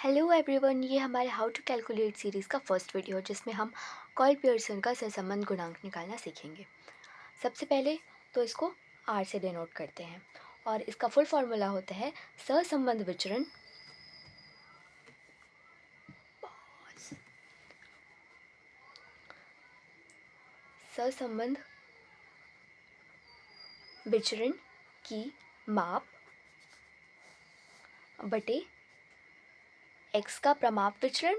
Hello everyone, ये हमारे how to calculate series का फर्स्ट वीडियो है जिसमें हम कॉल पियर्सन का सहसंबंध गुणांक निकालना सीखेंगे। सबसे पहले तो इसको आर से डिनोट करते हैं और इसका फुल फॉर्मूला होता है सहसंबंध विचरण सहसंबंध विचरण की माप बटे एक्स का प्रमाप विचरण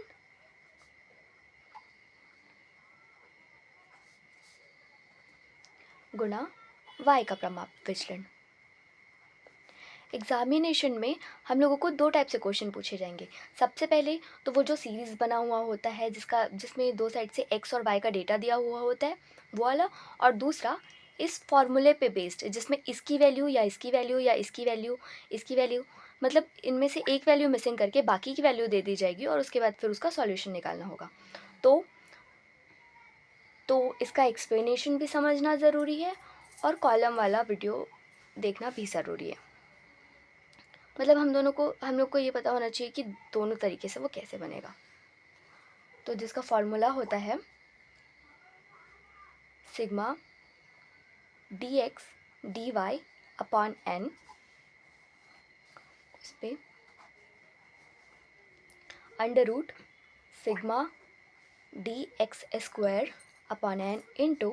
गुणा वाई का प्रमाप विचरण। एग्जामिनेशन में हम लोगों को दो टाइप से क्वेश्चन पूछे जाएंगे। सबसे पहले तो वो जो सीरीज़ बना हुआ होता है जिसमें दो साइड से एक्स और वाई का डेटा दिया हुआ होता है वो वाला, और दूसरा इस फॉर्मूले पे बेस्ड जिसमें इसकी वैल्यू या इसकी वैल्यू या इसकी वैल्यू मतलब इनमें से एक वैल्यू मिसिंग करके बाकी की वैल्यू दे दी जाएगी और उसके बाद फिर उसका सॉल्यूशन निकालना होगा। तो इसका एक्सप्लेनेशन भी समझना ज़रूरी है और कॉलम वाला वीडियो देखना भी ज़रूरी है। मतलब हम लोग को ये पता होना चाहिए कि दोनों तरीके से वो कैसे बनेगा। तो जिसका फॉर्मूला होता है sigma D X D Y upon N, इस पर under root sigma D X square upon N into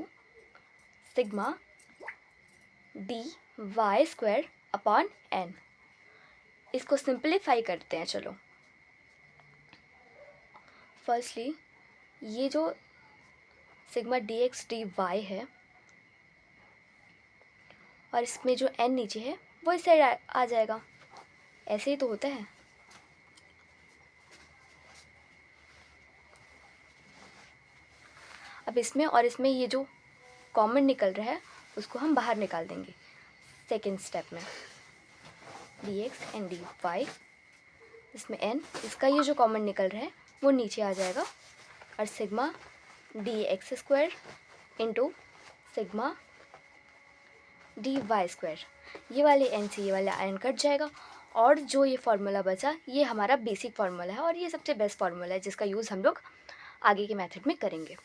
sigma D Y square upon N. इसको सिंप्लीफाई करते हैं। चलो, फर्स्टली ये जो sigma D X D Y है और इसमें जो एन नीचे है वो इस साइड आ जाएगा। ऐसे ही तो होता है। अब इसमें और इसमें ये जो कॉमन निकल रहा है उसको हम बाहर निकाल देंगे सेकेंड स्टेप में। D X and D Y, इसमें एन, इसका ये जो कॉमन निकल रहा है वो नीचे आ जाएगा और sigma D X square into sigma D Y square, ये वाले एन से ये वाला एन कट जाएगा और जो ये फार्मूला बचा ये हमारा बेसिक फार्मूला है और ये सबसे बेस्ट फार्मूला है जिसका यूज़ हम लोग आगे के मेथड में करेंगे।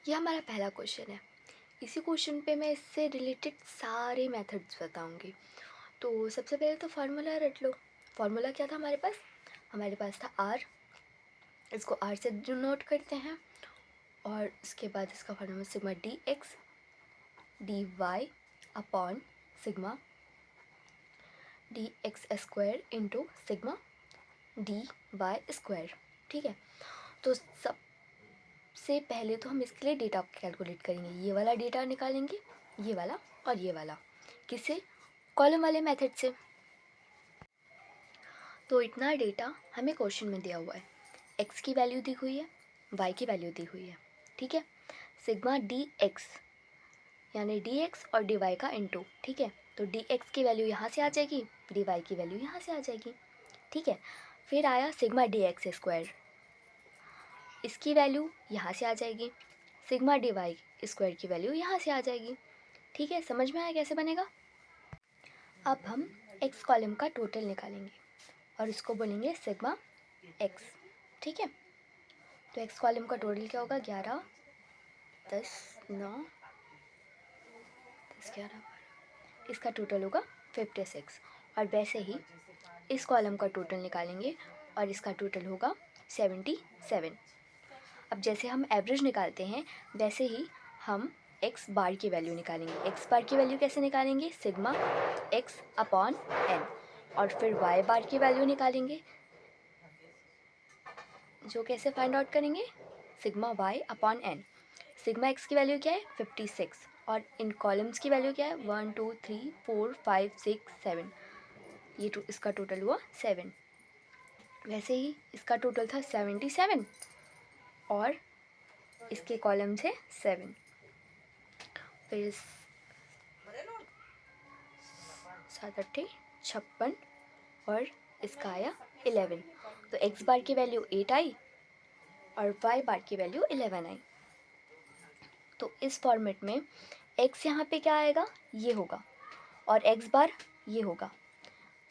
ये हमारा पहला क्वेश्चन है। इसी क्वेश्चन पे मैं इससे रिलेटेड सारे मेथड्स बताऊंगी। तो सबसे पहले तो फार्मूला रट लो। फार्मूला क्या था हमारे पास? हमारे पास था आर, इसको आर से डिनोट करते हैं और इसके बाद इसका formula sigma D X D Y upon sigma D X square into sigma D Y square. ठीक है, तो सबसे पहले तो हम इसके लिए डेटा कैलकुलेट करेंगे। ये वाला डेटा निकालेंगे, ये वाला और ये वाला, किससे? कॉलम वाले मेथड से। तो इतना डेटा हमें क्वेश्चन में दिया हुआ है। एक्स की वैल्यू दी हुई है, वाई की वैल्यू दी हुई है। ठीक है, सिग्मा डी एक्स यानी डी एक्स और डी वाई का इनटू। ठीक है, तो डी एक्स की वैल्यू यहाँ से आ जाएगी, डी वाई की वैल्यू यहाँ से आ जाएगी। ठीक है, फिर आया सिग्मा डी एक्स स्क्वायर, इसकी वैल्यू यहाँ से आ जाएगी, सिग्मा डी वाई स्क्वायर की वैल्यू यहाँ से आ जाएगी। ठीक है, समझ में आया कैसे बनेगा? अब हम एक्स कॉलम का टोटल निकालेंगे और इसको बोलेंगे सिग्मा एक्स। ठीक है, तो एक्स कॉलम का टोटल क्या होगा? 11, 10, 9, 10, 11, इसका टोटल होगा 56। और वैसे ही इस कॉलम का टोटल निकालेंगे और इसका टोटल होगा 77। अब जैसे हम एवरेज निकालते हैं वैसे ही हम एक्स बार की वैल्यू निकालेंगे। एक्स बार की वैल्यू कैसे निकालेंगे? Sigma X upon N. और फिर वाई बार की वैल्यू निकालेंगे, जो कैसे फाइंड आउट करेंगे? Sigma Y upon N. Sigma X की वैल्यू क्या है? 56 और इन कॉलम्स की वैल्यू क्या है? 1 2 3 4 5 6 7। ये इसका टोटल हुआ 7। वैसे ही इसका टोटल था 77 और इसके कॉलम से 7। फिर 7 8 56 और इसका आया 11। तो एक्स बार की वैल्यू 8 आई और वाई बार की वैल्यू 11 आई। तो इस फॉर्मेट में एक्स यहाँ पे क्या आएगा? ये होगा और एक्स बार ये होगा।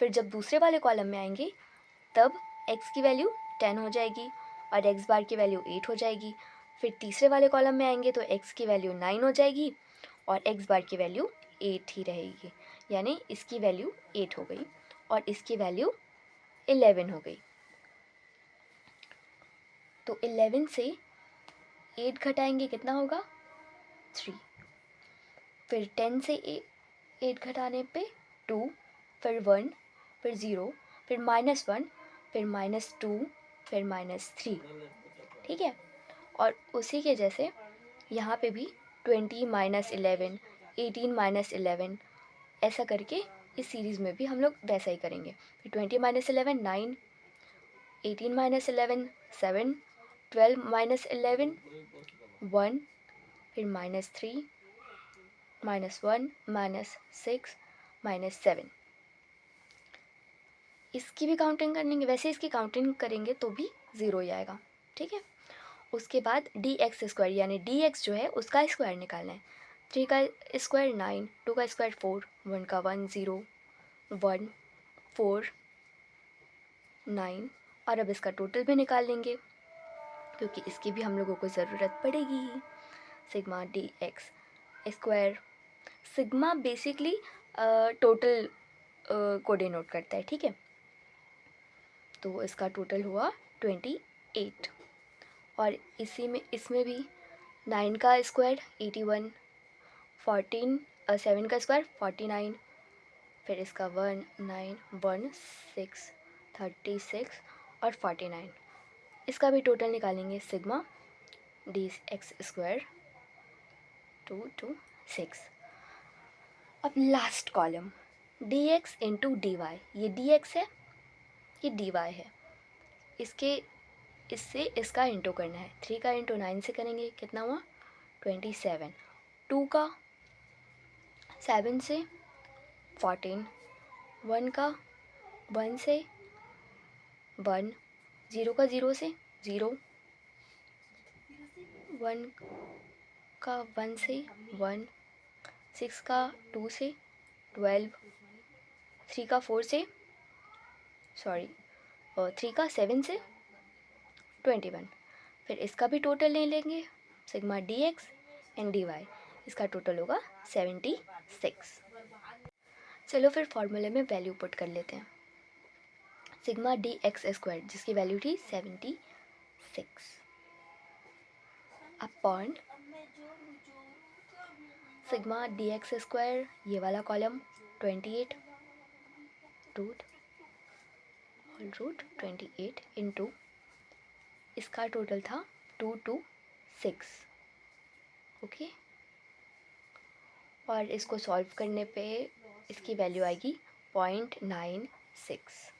फिर जब दूसरे वाले कॉलम में आएंगे तब x की वैल्यू 10 हो जाएगी और x बार की वैल्यू 8 हो जाएगी। फिर तीसरे वाले कॉलम में आएंगे तो x की वैल्यू 9 हो जाएगी और x बार की वैल्यू 8 ही रहेगी, यानी इसकी वैल्यू 8 हो गई और इसकी वैल्यू 11 हो गई। तो 11 से 8 घटाएंगे कितना होगा 3। फिर 10 से 8 घटाने पे 2, फिर 1, फिर 0, फिर -1, फिर -2, फिर -3। ठीक है। और उसी के जैसे यहाँ पे भी 20 - 11, 18 - 11, ऐसा करके इस सीरीज़ में भी हम लोग वैसा ही करेंगे। फिर 20 - 11 9, 18 - 11 7, 12 - 11 1, फिर -3, -1, -6, -7। इसकी भी काउंटिंग करेंगे, वैसे इसकी काउंटिंग करेंगे तो भी 0 ही आएगा। ठीक है। उसके बाद dx² यानी dx जो है उसका स्क्वायर निकालना है। 3 का स्क्वायर 9, 2 का स्क्वायर 4, 1 का 1 0, 1 4 9। और अब इसका टोटल भी निकाल लेंगे क्योंकि इसकी भी हम लोगों को ज़रूरत पड़ेगी। Sigma dx²। Sigma basically total को डिनोट करता है। ठीक है। तो इसका टोटल हुआ 28 और इसमें भी 9 का स्क्वायर 81, 7 का स्क्वायर 49, फिर इसका 1 9 1 6 36 और 49। इसका भी टोटल निकालेंगे। Sigma dx² 2 2 6। अब last column dx into dy। ये dx है, ये dy है। इससे इसका इंटू करना है। 3 का इंटू 9 से करेंगे कितना हुआ 27। 2 का 7 से 14, 1 का 1 से 1, 0 का 0 से 0, 1 का 1 से 1, 6 का 2 से 12, 3 का 4 से 3 का 7 से 21। फिर इसका भी टोटल ले लेंगे। सिग्मा dx एंड dy, इसका टोटल होगा 76। चलो फिर फॉर्मूले में वैल्यू पुट कर लेते हैं। सिग्मा dx² जिसकी वैल्यू थी 76 अपॉन सिग्मा dx², ये वाला कॉलम 28 रूट 28 इंटू इसका टोटल था 226। ओके। और इसको सॉल्व करने पे इसकी वैल्यू आएगी 0.96।